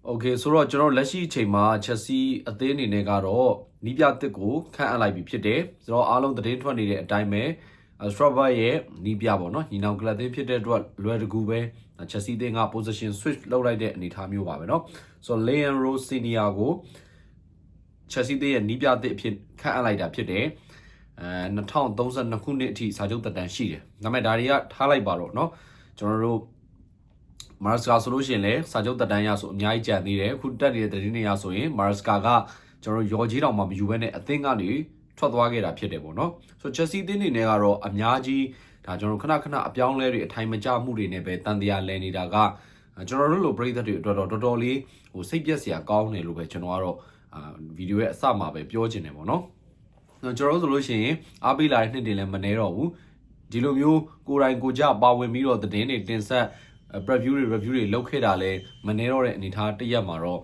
Okay ဆိုတော့ကျွန်တော်လက်ရှိအချိန်မှာ Chelsea အသင်းအနေနဲ့ကတော့နီးပြတစ်ကိုခန့်အပ်လိုက်ပြီဖြစ်တယ်ဆိုတော့အားလုံးသတင်းထွက်နေတဲ့အတိုင်းပဲ Strasbourg ရဲ့နီးပြပေါ့နော်ညီနောင်ကလပ်သင်းဖြစ်တဲ့အတွက်လွယ်တကူပဲ Chelsea သင်းက position switch လုပ်လိုက်တဲ့အနေအထားမျိုးပါပဲเนาะဆိုတော့ Leandro Senior ကို Chelsea သင်းရဲ့နီးပြတစ်အဖြစ်ခန့်အပ်လိုက်တာဖြစ်တယ်2032ခုနှစ်အထိစာချုပ်သက်တမ်းရှိတယ်ဒါပေမဲ့ဒါတွေကထားလိုက်ပါတော့เนาะကျွန်တော်တို့မာရစကာဆိုလို့ရှိရင်လည်းစာချုပ်တက်တန်းရဆိုအများကြီးကြံသေးတယ်အခုတက်နေတဲ့သတင်းတွေရဆိုရင်မာရစကာကကျွန်တော်ရော်ကြီးတောင်မှမယူဘဲနဲ့အသင်းကနေထွက်သွားခဲ့တာဖြစ်တယ်ပေါ့နော်ဆိုတော့ Chelsea အသင်းတွေနဲ့ကတော့အများကြီးဒါကျွန်တော်ခဏအပြောင်းလဲတွေအထိုင်မကျမှုတွေနဲ့ပဲတန်တရားလဲနေတာကကျွန်တော်တို့လိုပရိသတ်တွေအတွက်တော့တော်တော်လေးဟိုစိတ်ပြက်စရာကောင်းတယ်လို့ပဲကျွန်တော်ကတော့ဗီဒီယိုရဲ့အစမှာပဲပြောချင်တယ်ပေါ့နော်ကျွန်တော်တို့ဆိုလို့ရှိရင်အားပေးလာတဲ့နှစ်တွေလည်းမနှဲတော့ဘူးဒီလိုမျိုးကိုယ်တိုင်ကိုကြပါဝင်ပြီးတော့သတင်းတွေတင်ဆက်review တွေလုပ်ခဲ့တာလဲမနေတော့တဲ့အနေထားတရက်မှာတော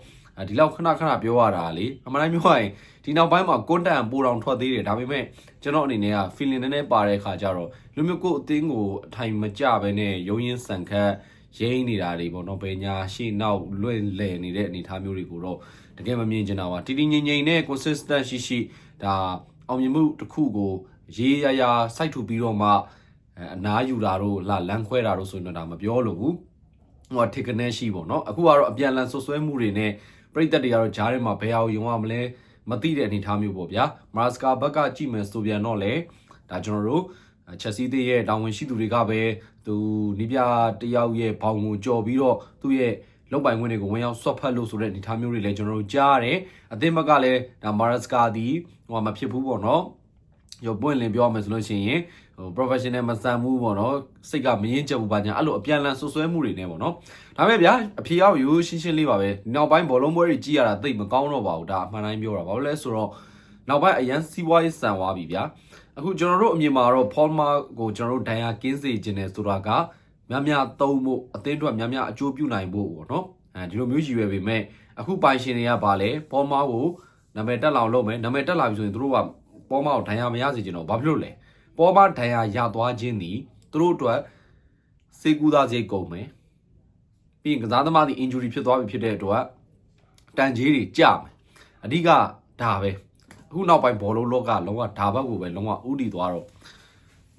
့ဒီလောက်ခဏပြောရတာလေအမှန်တိုင်းပြောရရင်ဒီနောက်ပိုင်းမှာ content ပိုတောင်ထွက်သေးတယ်ဒါပေမဲ့ကျွန်တော်အနေနဲ့က feeling နည်းနည်းပါတဲ့အခါကျတော့လူမျိုးကိုအသင်းကိုအထိုင်မကျပဲနဲ့ရုံရင်းဆန်ခတ်ရင်းနေတာတွေပေါ့နော်ဘယ်ညာရှေ့နောက်လွင့်လည်နေတဲ့အနေထားမျိုးတွေကိုတော့တကယ်မမြင်ချင်တာပါတီတီငိမ့်နဲ့ consistent ရှိဒါအောင်မြင်မှုတစ်ခုကိုရေးရစိုက်ထူပြီးတော့မှအနားယူတာတို့လမ်းခွဲတာတို့ဆိုရင်တော့ဒါမပြောလို့ဘူးဟိုထိကနေရှိပေါ့နော်အခုကတော့အပြန်လန်ဆွဆွဲမှုတွေနဲ့ပြည်သက်တွေကတော့ဂျားထဲမှာဘယ်အောင်ယုံရမလဲမသိတဲ့အနေအထားမျိုးပေါ့ဗျာမာစကာဘက်ကကြည့်မယ်ဆိုပြန်တော့လေဒါကျွန်တော်တို့ချက်စီးသေးရဲ့တာဝန်ရှိသူတွေကပဲသူနီးပြတယောက်ရဲ့ဘောင်ကိုကြော်ပြီးတော့သူ့ရဲ့လောက်ပိုင်ခွင့်တွေကိုဝင်ရောက်ဆွတ်ဖက်လို့ဆိုတဲ့အနေအထားမျိုးတွေလည်းကျွန်တော်တို့ကြားရတယ်အသင်းဘက်ကလည်းဒါမာစကာဒီဟိုမဖြစ်ဘူးပေါ့နော်ရောပွင့်လင်းပြောမယ်ဆိုလို့ရှိရင်ဟို professional မဆန်မှုပေါ့နော်စိတ်ကမရင်ကျက်ဘူးပါညာအဲ့လိုအပြန်လန်ဆွဆွဲမှုတွေနဲ့ပေါ့နော်ဒါပေမဲ့ဗျာအဖြေရောက်ရိုးရှင်းလေးပါပဲနောက်ပိုင်းဘောလုံးပွဲတွေကြည့်ရတာသိမကောင်းတော့ပါဘူးဒါအမှန်တိုင်းပြောတာဘာလို့လဲဆိုတော့နောက်ပိုင်းအရန်စီးပွားရေးဆန်သွားပြီဗျာအခုကျွန်တော်တို့အမြင်မှာတော့ Palmer ကိုကျွန်တော်တို့ဒဏ်ရာကင်းစေခြင်းနဲ့ဆိုတာကများသုံးဖို့အသင်းအတွက်များအကျိုးပြုနိုင်ဖို့ပေါ့နော်ဒီလိုမျိုးရည်ရွယ်ပေမဲ့အခုပိုင်ရှင်တွေကပါလဲ Palmer ကိုနာမည်တက်လောင်လုပ်မယ်နာမည်တက်လာပြီဆိုရင်တို့ကပေါ်မကိုဒဏ်ရာမရစေချင်တော့ဘာဖြစ်လို့လဲပေါ်မဒဏ်ရာရသွားခြင်းသည်သူတို့အတွက်စေကူသားစရိတ်ကုန်မယ်ပြီးရင်ကစားသမားဒီ injury ဖြစ်သွားပြီဖြစ်တဲ့အတွက်တန်ကြီးတွေကြမယ်အဓိကဒါပဲအခုနောက်ပိုင်းဘောလုံးလောကလုံးဝဒါဘက်ကိုပဲလုံးဝဥတီသွားတော့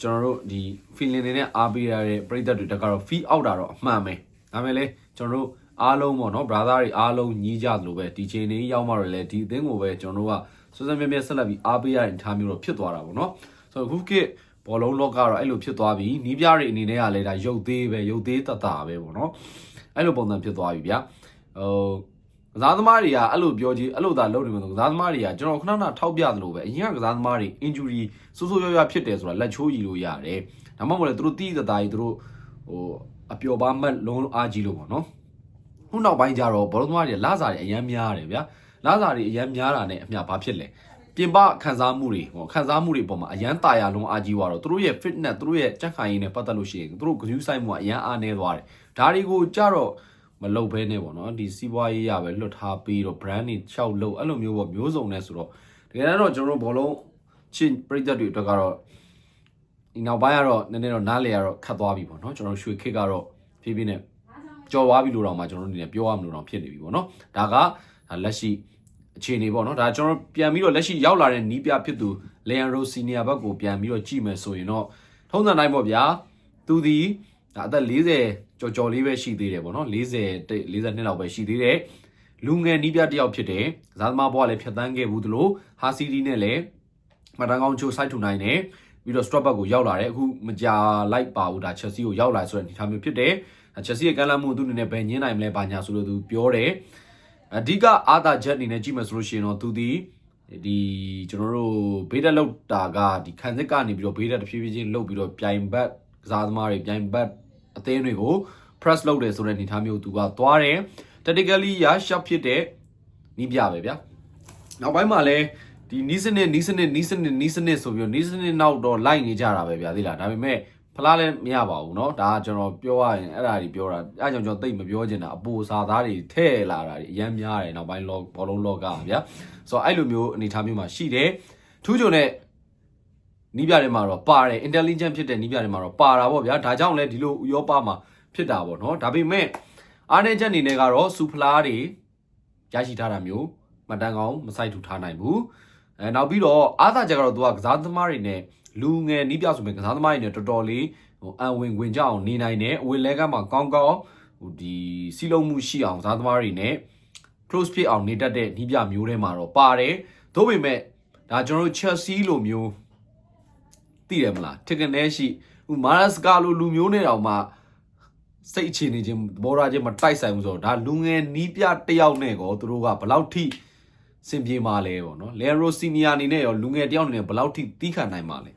ကျွန်တော်တို့ဒီ feeling တွေနဲ့အားပေးရတဲ့ပရိသတ်တွေတက်ကတော့ feel out တာတော့အမှန်ပဲဒါပေမဲ့လေကျွန်တော်တို့အားလုံးပေါ့နော် brother တွေအားလုံးညီးကြသလိုပဲဒီချိန်လေးရောက်မှတော့လေဒီအသင်းကိုပဲကျွန်တော်တို့ကစွစမြဲဆက်လက်ပြီးအားပေးရတဲ့ထားမျိုးတော့ဖြစ်သွားတာပေါ့နော်ဆိုတော့အခုခေတ်ဘောလုံးလောကကတော့အဲ့လိုဖြစ်သွားပြီနီးပြတွေအနေနဲ့ကလည်းဒါရုပ်သေးတတပဲပေါ့နော်အဲ့လိုပုံစံဖြစ်သွားပြီဗျာကစားသမားတွေကအဲ့လိုပြောကြည့်အဲ့လိုသာလုပ်နေမှာဆိုကစားသမားတွေကကျွန်တော်ခဏထောက်ပြသလိုပဲအရင်ကကစားသမားတွေ injury ဆိုးရွားဖြစ်တယ်ဆိုတာလက်ချိုးကြီးလို့ရတယ်ဒါမှမဟုတ်လေသူတို့တီးတသားကြီးသူတို့ဟိုအပျော်ပါမတ်လုံးအားကြီးလို့ပေါ့နော်ခုနောက်ပိုင်းကျတော့ဘောလုံးသမားတွေလာစားတွေအရင်များတယ်ဗျာလာစားတွေအရင်များတာနဲ့အမျှဘာဖြစ်လဲပြင်ပခံစားမှုတွေပေါ့ခံစားမှုတွေပေါ်မှာအရန်တာယာလုံးအားကြီးသွားတော့သူတို့ရဲ့ fitness သူတို့ရဲ့ကြက်ခိုင်ရင်းနဲ့ပတ်သက်လို့ရှိရင်သူတို့ဂရုစိုက်မှုကအရန်အားနည်းသွားတယ်ဒါတွေကိုကြတော့မလုပ်ဘဲနဲ့ပေါ့နော်ဒီစီးပွားရေးရပဲလွတ်ထားပြီးတော့ brand တွေချောက်လို့အဲ့လိုမျိုးပေါ့မျိုးစုံနဲ့ဆိုတော့တကယ်တော့ကျွန်တော်တို့ဘောလုံးချင်းပရိသတ်တွေအတွက်ကတော့ဒီနောက်ပိုင်းကတော့နည်းနည်းတော့နားလေကတော့ခတ်သွားပြီပေါ့နော်ကျွန်တော်ရွှေခစ်ကတော့ဖြည်းဖြည်းနဲ့ကြော်သွားပြီလို့တော့မှကျွန်တော်တို့အနေနဲ့ပြောရမလို့တော့ဖြစ်နေပြီပေါ့နော်ဒါကလက်ရှိအခြေအနေပေါ့နော်ဒါကျွန်တော်ပြန်ပြီးတော့လက်ရှိရောက်လာတဲ့နီးပြဖြစ်သူ Leandro Senior ဘက်ကိုပြန်ပြီးတော့ကြည့်မယ်ဆိုရင်တော့ထုံးစံတိုင်းပေါ့ဗျာသူဒီဒါအသက်40ကျော်လေးပဲရှိသေးတယ်ပေါ့နော်42လောက်ပဲရှိသေးတယ်လူငယ်နီးပြတစ်ယောက်ဖြစ်တယ်ဇာသမားဘွားလည်းဖြတ်တန်းခဲ့ဘူးသလိုဟာစီဒီနဲ့လည်းမတန်းကောင်းချိုးစိုက်ထူနိုင်တယ်ပြီးတော့ Strasbourg ကိုရောက်လာတယ်အခုမကြာလိုက်ပါဘူးဒါ Chelsea ကိုရောက်လာဆိုတဲ့အနေအထားမျိုးဖြစ်တယ် Chelsea ရဲ့ကမ်းလှမ်းမှုသူအနေနဲ့ပဲညင်းနိုင်မလဲဘာညာဆိုလို့သူပြောတယ်အဓိကအာသာချက်အနေနဲ့ကြည့်မယ်ဆိုလို့ရှိရင်တော့သူဒီကျွန်တော်တို့ဘေးတက်လောက်တာကဒီခံစစ်ကနေပြီးတော့ဘေးတက်တစ်ဖြည်းဖြည်းချင်းလှုပ်ပြီးတော့ပြိုင်ဘက်ကစားသမားတွေပြိုင်ဘက်အသင်းတွေကို press လုပ်တယ်ဆိုတဲ့အနေအထားမျိုးသူကသွားတယ် tactically ရ sharp ဖြစ်တဲ့နီးပြပဲဗျာနောက်ပိုင်းမှာလည်းဒီနီးစနစ်ဆိုပြီးတော့နီးစနစ်နောက်တော့လိုက်နေကြတာပဲဗျာသိလားဒါပေမဲ့ဖလားလည်းမရပါဘူးเนาะဒါကကျွန်တော်ပြောရရင်အဲ့ဒါကြီးပြောတာအဲ့ကြောင့်ကျွန်တော်သိမပြောချင်တာအပူစာသားတွေထဲ့လာတာတွေအများများတယ်နောက်ပိုင်းဘောလုံးလောကဗျာဆိုတော့အဲ့လိုမျိုးအနေထားမျိုးမှာရှိတယ်ထူးချွန်တဲ့နီးပြတွေမှာတော့ပါတယ် intelligent ဖြစ်တဲ့နီးပြတွေမှာတော့ပါတာပေါ့ဗျာဒါကြောင့်လဲဒီလိုဥရောပမှာဖြစ်တာပေါ့เนาะဒါပေမဲ့အားနည်းချက်အနေနဲ့ကတော့စူဖလားတွေ ရရှိထားတာမျိုးမှတ်တမ်းကောင်းမစိုက်ထူထားနိုင်ဘူးနောက်ပြီးတော့အားသာချက်ကတော့သူကကစားသမားတွေနဲ့လူငယ်နီးပြဆိုပေမဲ့ကစားသမားတွေနဲ့တော်တော်လေးအန်ဝင်ကြအောင်နေနိုင်တယ်အဝေးလဲကမှာကောင်းကောင်းဒီစီလုံးမှုရှိအောင်ကစားသမားတွေနဲ့ close ဖြစ်အောင်နေတတ်တဲ့နီးပြမျိုးတွေမှာတော့ပါတယ်သို့ပေမဲ့ဒါကျွန်တော်တို့ Chelsea လိုမျိုးသိတယ်မလားထက်ကနေရှိမာရစကာလိုလူမျိုးနဲ့တောင်မှစိတ်အခြေအနေချင်းဘောရာချင်းမတိုက်ဆိုင်ဘူးဆိုတော့ဒါလူငယ်နီးပြတယောက်နဲ့ကောသူတို့ကဘလောက်ထိစင်ပြေမှာလဲပေါ့နော်လေရိုစီနီယာအနေနဲ့ရောလူငယ်တယောက်အနေနဲ့ဘလောက်ထိတီးခံနိုင်မှာလဲ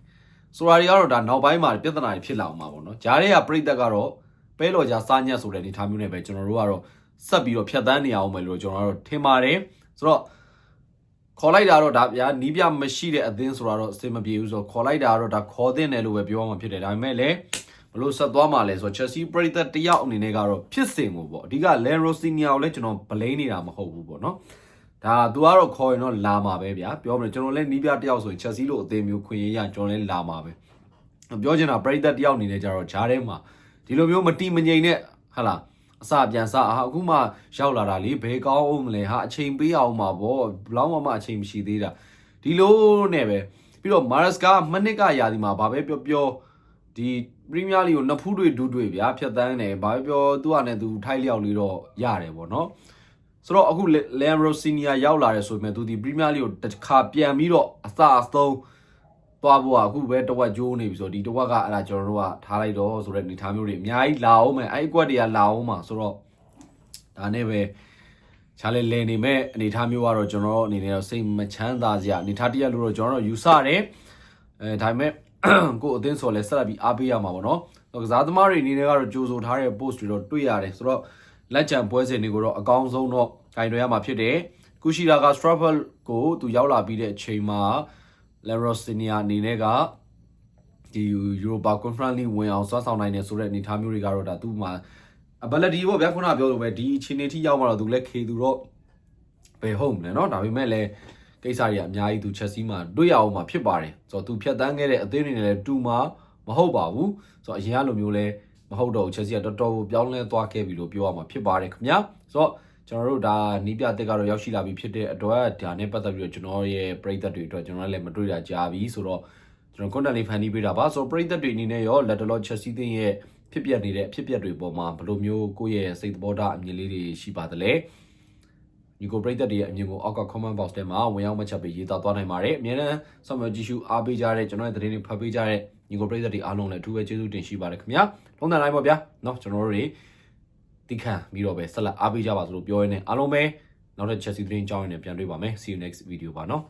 ဆိုတာတွေကတော့ဒါနောက်ပိုင်းမှာပြဿနာတွေဖြစ်လာအောင်မှာပေါ့နော်ဂျားတွေကပြိသက်ကတော့ပဲလော်ကြစားညက်ဆိုတဲ့အနေထားမျိုးနဲ့ပဲကျွန်တော်တို့ကတော့ဆက်ပြီးတော့ဖြတ်တန်းနေအောင်မယ်လို့ကျွန်တော်တို့ထင်ပါတယ်ဆိုတော့ခေါ်လိုက်တာတော့ဒါဗျာနီးပြမရှိတဲ့အသင်းဆိုတာတော့အဆင်မပြေဘူးဆိုတော့ခေါ်လိုက်တာတော့ဒါခေါ်တဲ့နယ်လို့ပဲပြောရမှာဖြစ်တယ်ဒါပေမဲ့လည်းဘလို့ဆက်သွားမှာလဲဆိုတော့ Chelsea ပရိသတ်တယောက်အနေနဲ့ကတော့ဖြစ်စဉ်ကိုပေါ့အဓိက Leroy ကိုလည်းကျွန်တော်ဗလိန်းနေတာမဟုတ်ဘူးပေါ့နော်ဒါသူကတော့ခေါ်ရင်တော့လာမှာပဲဗျာပြောမယ်ကျွန်တော်လည်းနီးပြတယောက်ဆိုရင် Chelsea လို့အသင်းမျိုးခွင့်ရရကျွန်တော်လည်းလာမှာပဲပြောချင်တာပရိသတ်တယောက်အနေနဲ့ကြတော့ဂျားထဲမှာဒီလိုမျိုးမတီမငိမ်နဲ့ဟာလားအစပြန်စအခုမှရောက်လာတာလေဘယ်ကောင်းအောင်မလဲဟာအချိန်ပေးအောင်မှာပေါ့ဘလောက်မှအချိန်မရှိသေးတာဒီလိုနဲ့ပဲပြီးတော့မာရစကာမနစ်ကရာဒီမှာဘာပဲပြောဒီပရီးမီးယားလိကိုနှစ်ဖူးတွေဒူးတွေဗျာဖြတ်တန်းတယ်ဘာပဲပြောသူကနဲ့သူထိုက်လျောက်လေးတော့ရတယ်ပေါ့နော်ဆိုတော့အခုလမ်ရိုစီနီယာရောက်လာတယ်ဆိုပေမဲ့သူဒီပရီးမီးယားလိကိုတစ်ခါပြန်ပြီးတော့အစအဆုံးသွားဖို့အခုပဲတဝက်ကျိုးနေပြီဆိုတော့ဒီတဝက်ကအဲ့ဒါကျွန်တော်တို့ကထားလိုက်တော့ဆိုတဲ့အနေထားမျိုးတွေအများကြီးလာအောင်မယ်အဲ့အကွက်တွေကလာအောင်မှာဆိုတော့ဒါနဲ့ပဲခြားလဲနေမဲ့အနေထားမျိုးကတော့ကျွန်တော်အနေနဲ့တော့စိတ်မချမ်းသာစရာအနေထားတရလို့တော့ကျွန်တော်တို့ယူဆတယ်ဒါပေမဲ့ကိုအသင်းဆိုလဲဆက်လက်ပြီးအားပေးရမှာပေါ့နော်ကစားသမားတွေအနေနဲ့ကတော့ကြိုးဆိုထားတဲ့ post တွေတော့တွေ့ရတယ်ဆိုတော့လက်ချံပွဲစဉ်တွေကိုတော့အကောင်းဆုံးတော့ဂိုင်တွေရမှာဖြစ်တယ်ကူရှီလာက Strapple ကိုသူရောက်လာပြီးတဲ့အချိန်မှာLeroy အနေနဲ့ကဒီ Europa Conference League ဝင်အောင်စွမ်းဆောင်နိုင်တယ်ဆိုတဲ့အနေအထားမျိုးတွေကတော့ဒါသူ့မှာ ability ပေါ့ဗျာခုနပြောလို့ပဲဒီအချိန်တွေထိရောက်မှတော့သူလည်းခေသူတော့ဘယ်ဟုတ်မလဲเนาะဒါပေမဲ့လည်းကိစ္စတွေအများကြီးသူ Chelsea မှာတွေ့ရအောင်မှာဖြစ်ပါတယ်ဆိုတော့သူဖြတ်တန်းခဲ့တဲ့အသင်းတွေနဲ့လည်းတူမှာမဟုတ်ပါဘူးဆိုတော့အရင်ကလိုမျိုးလဲမဟုတ်တော့ Chelsea ကတော်တော်ပြောင်းလဲသွားခဲ့ပြီလို့ပြောရမှာဖြစ်ပါတယ်ခင်ဗျာဆိုတော့ကျွန်တော်တို့ဒါနီးပြတက်ကတော့ရောက်ရှိလာပြီဖြစ်တဲ့အတွက်ဒါနဲ့ပတ်သက်ပြီးတော့ကျွန်တော်ရဲ့ပရိသတ်တွေအတွက်ကျွန်တော်လည်းမတွေ့တာကြားပြီဆိုတော့ကျွန်တော် content လေးဖန်တီးပေးတာပါဆိုတော့ပရိသတ်တွေအနေနဲ့ရောလက်တလော Chelsea သင်းရဲ့ဖြစ်ပျက်နေတဲ့အဖြစ်ပျက်တွေပေါ်မှာဘယ်လိုမျိုးကိုယ့်ရဲ့စိတ်သဘောထားအမြင်လေးတွေရှိပါသလဲညီကိုပရိသတ်တွေရဲ့အမြင်ကိုအောက်က comment box ထဲမှာဝင်ရောက်မှတ်ချက်ပေးရေးသားသွားနိုင်ပါတယ်အများနဲ့ဆော့မယ်ကြည့်ရှုအားပေးကြတဲ့ကျွန်တော်ရဲ့သတင်းတွေဖတ်ပေးကြတဲ့ညီကိုပရိသတ်တွေအားလုံးလည်းအထူးပဲကျေးဇူးတင်ရှိပါတယ်ခင်ဗျာထုံးတဲ့ line ပါဗျာเนาะကျွန်တော်တို့တွေတိခန့်ပြီးတော့ပဲဆက်လက်အားပေးကြပါစို့လို့ပြောရင်းနဲ့အားလုံးပဲနောက်ထပ် Chelsea သတင်းကြောင်းရင်းနဲ့ပြန်တွေ့ပါမယ် see you next video ပါเนาะ